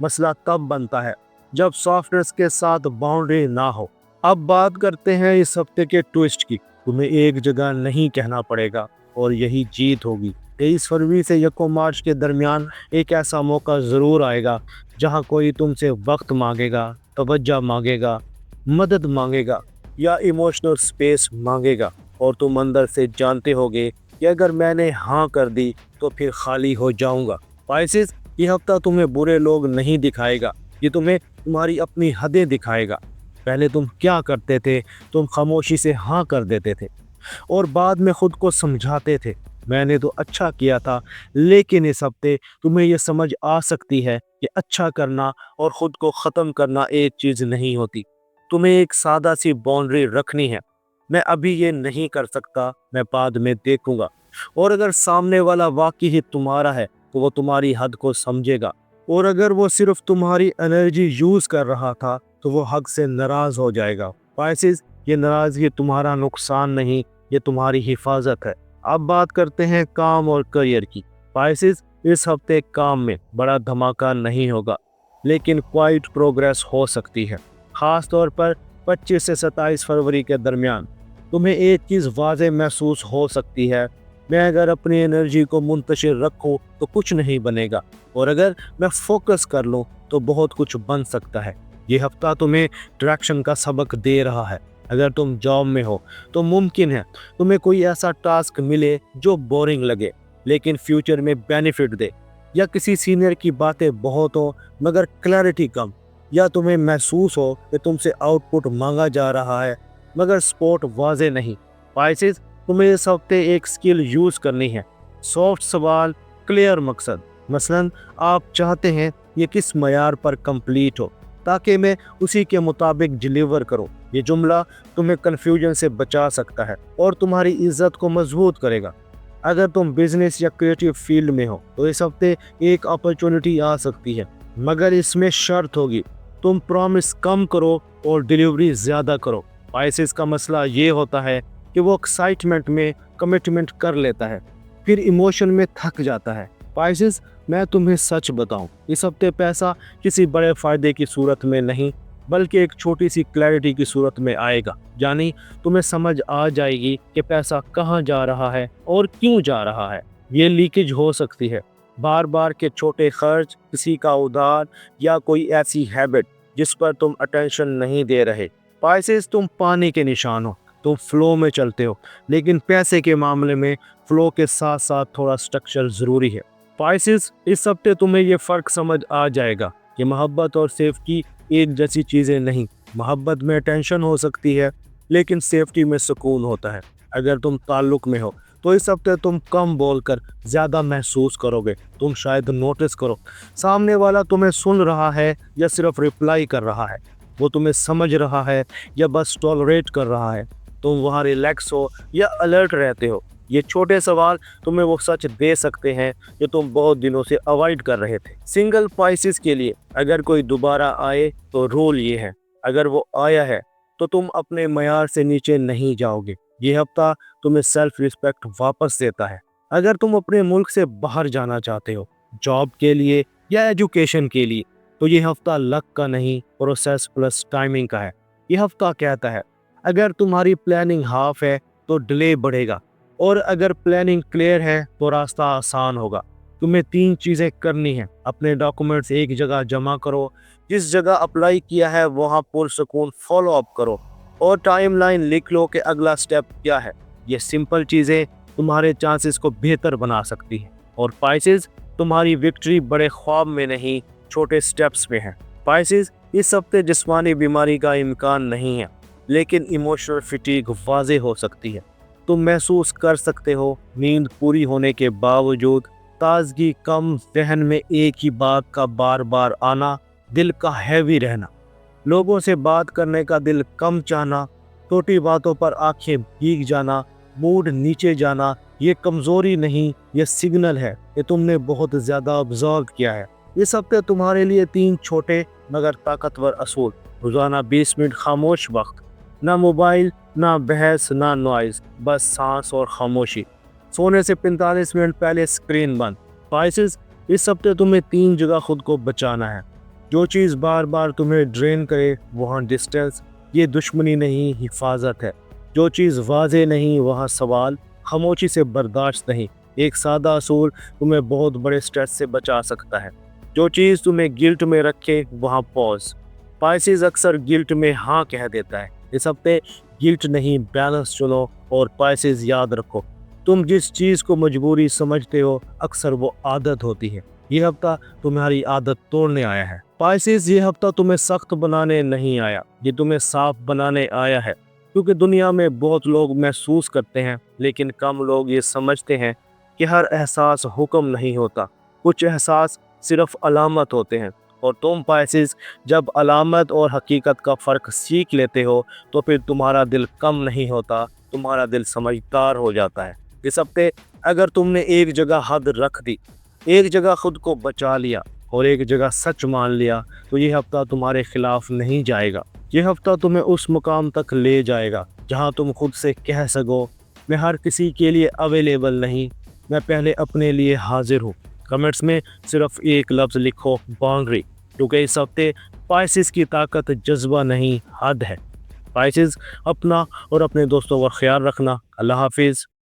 مسئلہ تب بنتا ہے جب سافٹنس کے ساتھ باؤنڈری نہ ہو۔ اب بات کرتے ہیں اس ہفتے کے ٹوئسٹ کی۔ تمہیں ایک جگہ نہیں کہنا پڑے گا اور یہی جیت ہوگی۔ 23 فروری سے 1 مارچ کے درمیان ایک ایسا موقع ضرور آئے گا جہاں کوئی تم سے وقت مانگے گا، توجہ مانگے گا، مدد مانگے گا یا ایموشنل سپیس مانگے گا، اور تم اندر سے جانتے ہوگے کہ اگر میں نے ہاں کر دی تو پھر خالی ہو جاؤں گا۔ پائسز، یہ ہفتہ تمہیں برے لوگ نہیں دکھائے گا، یہ تمہیں تمہاری اپنی حدیں دکھائے گا۔ پہلے تم کیا کرتے تھے؟ تم خاموشی سے ہاں کر دیتے تھے اور بعد میں خود کو سمجھاتے تھے میں نے تو اچھا کیا تھا۔ لیکن اس ہفتے تمہیں یہ سمجھ آ سکتی ہے کہ اچھا کرنا اور خود کو ختم کرنا ایک چیز نہیں ہوتی۔ تمہیں ایک سادہ سی باؤنڈری رکھنی ہے، میں ابھی یہ نہیں کر سکتا، میں بعد میں دیکھوں گا۔ اور اگر سامنے والا واقعی ہی تمہارا ہے تو وہ تمہاری حد کو سمجھے گا، اور اگر وہ صرف تمہاری انرجی یوز کر رہا تھا تو وہ حق سے ناراض ہو جائے گا۔ پائسز، یہ ناراضگی تمہارا نقصان نہیں، یہ تمہاری حفاظت ہے۔ اب بات کرتے ہیں کام اور کریئر کی۔ پائسز، اس ہفتے کام میں بڑا دھماکہ نہیں ہوگا، لیکن کوائٹ پروگریس ہو سکتی ہے، خاص طور پر 25 سے 27 فروری کے درمیان۔ تمہیں ایک چیز واضح محسوس ہو سکتی ہے، میں اگر اپنی انرجی کو منتشر رکھوں تو کچھ نہیں بنے گا، اور اگر میں فوکس کر لوں تو بہت کچھ بن سکتا ہے۔ یہ ہفتہ تمہیں ڈائریکشن کا سبق دے رہا ہے۔ اگر تم جاب میں ہو تو ممکن ہے تمہیں کوئی ایسا ٹاسک ملے جو بورنگ لگے لیکن فیوچر میں بینیفٹ دے، یا کسی سینئر کی باتیں بہت ہوں مگر کلیئرٹی کم، یا تمہیں محسوس ہو کہ تم سے آؤٹ پٹ مانگا جا رہا ہے مگر سپورٹ واضح نہیں۔ پائسز، تمہیں اس ہفتے ایک سکل یوز کرنی ہے، سافٹ سوال، کلیئر مقصد۔ مثلا آپ چاہتے ہیں یہ کس معیار پر کمپلیٹ ہو تاکہ میں اسی کے مطابق ڈیلیور کروں۔ یہ جملہ تمہیں کنفیوژن سے بچا سکتا ہے اور تمہاری عزت کو مضبوط کرے گا۔ اگر تم بزنس یا کریٹو فیلڈ میں ہو تو اس ہفتے ایک اپرچونٹی آ سکتی ہے، مگر اس میں شرط ہوگی تم پرومس کم کرو اور ڈیلیوری زیادہ کرو۔ پائسز کا مسئلہ یہ ہوتا ہے کہ وہ ایکسائٹمنٹ میں کمٹمنٹ کر لیتا ہے، پھر ایموشن میں تھک جاتا ہے۔ پائسز، میں تمہیں سچ بتاؤں، اس ہفتے پیسہ کسی بڑے فائدے کی صورت میں نہیں بلکہ ایک چھوٹی سی کلیئرٹی کی صورت میں آئے گا۔ یعنی تمہیں سمجھ آ جائے گی کہ پیسہ کہاں جا رہا ہے اور کیوں جا رہا ہے۔ یہ لیکیج ہو سکتی ہے، بار بار کے چھوٹے خرچ، کسی کا ادھار، یا کوئی ایسی ہیبٹ جس پر تم اٹینشن نہیں دے رہے۔ پائسز، تم پانی کے نشان ہو، تم فلو میں چلتے ہو، لیکن پیسے کے معاملے میں فلو کے ساتھ ساتھ تھوڑا سٹرکچر ضروری ہے۔ پائسز، اس ہفتے تمہیں یہ فرق سمجھ آ جائے گا کہ محبت اور سیفٹی ایک جیسی چیزیں نہیں۔ محبت میں ٹینشن ہو سکتی ہے لیکن سیفٹی میں سکون ہوتا ہے۔ اگر تم تعلق میں ہو تو اس ہفتے تم کم بول کر زیادہ محسوس کرو گے۔ تم شاید نوٹس کرو سامنے والا تمہیں سن رہا ہے یا صرف رپلائی کر رہا ہے، وہ تمہیں سمجھ رہا ہے یا بس ٹالریٹ کر رہا ہے، تم وہاں ریلیکس ہو یا الرٹ رہتے ہو۔ یہ چھوٹے سوال تمہیں وہ سچ دے سکتے ہیں جو تم بہت دنوں سے اوائڈ کر رہے تھے۔ سنگل پائسز کے لیے اگر کوئی دوبارہ آئے تو رول یہ ہے، اگر وہ آیا ہے تو تم اپنے معیار سے نیچے نہیں جاؤ گے۔ یہ ہفتہ تمہیں سیلف ریسپیکٹ واپس دیتا ہے۔ اگر تم اپنے ملک سے باہر جانا چاہتے ہو، جاب کے لیے یا ایجوکیشن کے لیے، تو یہ ہفتہ لک کا نہیں، پروسیس پلس ٹائمنگ کا ہے۔ یہ ہفتہ کہتا ہے اگر تمہاری پلاننگ ہاف ہے تو ڈیلے بڑھے گا، اور اگر پلاننگ کلیئر ہے تو راستہ آسان ہوگا۔ تمہیں 3 چیزیں کرنی ہیں۔ اپنے ڈاکومنٹس ایک جگہ جمع کرو، جس جگہ اپلائی کیا ہے وہاں پرسکون فالو اپ کرو، اور ٹائم لائن لکھ لو کہ اگلا سٹیپ کیا ہے۔ یہ سمپل چیزیں تمہارے چانسز کو بہتر بنا سکتی ہیں۔ اور پائسز، تمہاری وکٹری بڑے خواب میں نہیں، چھوٹے سٹیپس میں ہے۔ پائسز، اس ہفتے جسمانی بیماری کا امکان نہیں ہے، لیکن ایموشنل فٹیگ واضح ہو سکتی ہے۔ تم محسوس کر سکتے ہو نیند پوری ہونے کے باوجود تازگی کم، ذہن میں ایک ہی بات کا بار بار آنا، دل کا ہیوی رہنا، لوگوں سے بات کرنے کا دل کم چاہنا، چھوٹی باتوں پر آنکھیں بھیگ جانا، موڈ نیچے جانا۔ یہ کمزوری نہیں، یہ سگنل ہے کہ تم نے بہت زیادہ آبزرو کیا ہے۔ اس ہفتے تمہارے لیے 3 چھوٹے مگر طاقتور اصول: روزانہ 20 منٹ خاموش وقت، نہ موبائل، نہ بحث، نہ نوائز، بس سانس اور خاموشی۔ سونے سے 45 منٹ پہلے اسکرین بند۔ پائسز، اس ہفتے تمہیں 3 جگہ خود کو بچانا ہے: جو چیز بار بار تمہیں ڈرین کرے وہاں ڈسٹینس، یہ دشمنی نہیں حفاظت ہے۔ جو چیز واضح نہیں وہاں سوال، خاموشی سے برداشت نہیں۔ ایک سادہ اصول تمہیں بہت بڑے سٹریس سے بچا سکتا ہے۔ جو چیز تمہیں گلٹ میں رکھے وہاں پوز۔ پائسیز اکثر گلٹ میں ہاں کہہ دیتا ہے۔ اس ہفتے گلٹ نہیں بیلنس چنو، اور پائسیز یاد رکھو تم جس چیز کو مجبوری سمجھتے ہو اکثر وہ عادت ہوتی ہے۔ یہ ہفتہ تمہاری عادت توڑنے آیا ہے۔ پائسیز یہ ہفتہ تمہیں سخت بنانے نہیں آیا، یہ تمہیں صاف بنانے آیا ہے، کیونکہ دنیا میں بہت لوگ محسوس کرتے ہیں لیکن کم لوگ یہ سمجھتے ہیں کہ ہر احساس حکم نہیں ہوتا، کچھ احساس صرف علامت ہوتے ہیں۔ اور تم پائسیز جب علامت اور حقیقت کا فرق سیکھ لیتے ہو تو پھر تمہارا دل کم نہیں ہوتا، تمہارا دل سمجھدار ہو جاتا ہے۔ اس ہفتے اگر تم نے ایک جگہ حد رکھ دی، ایک جگہ خود کو بچا لیا اور ایک جگہ سچ مان لیا تو یہ ہفتہ تمہارے خلاف نہیں جائے گا۔ یہ ہفتہ تمہیں اس مقام تک لے جائے گا جہاں تم خود سے کہہ سکو میں ہر کسی کے لیے اویلیبل نہیں، میں پہلے اپنے لیے حاضر ہوں۔ کمنٹس میں صرف ایک لفظ لکھو، باؤنڈری، کیونکہ اس ہفتے پائسیز کی طاقت جذبہ نہیں حد ہے۔ پائسیز اپنا اور اپنے دوستوں کا خیال رکھنا۔ اللہ حافظ۔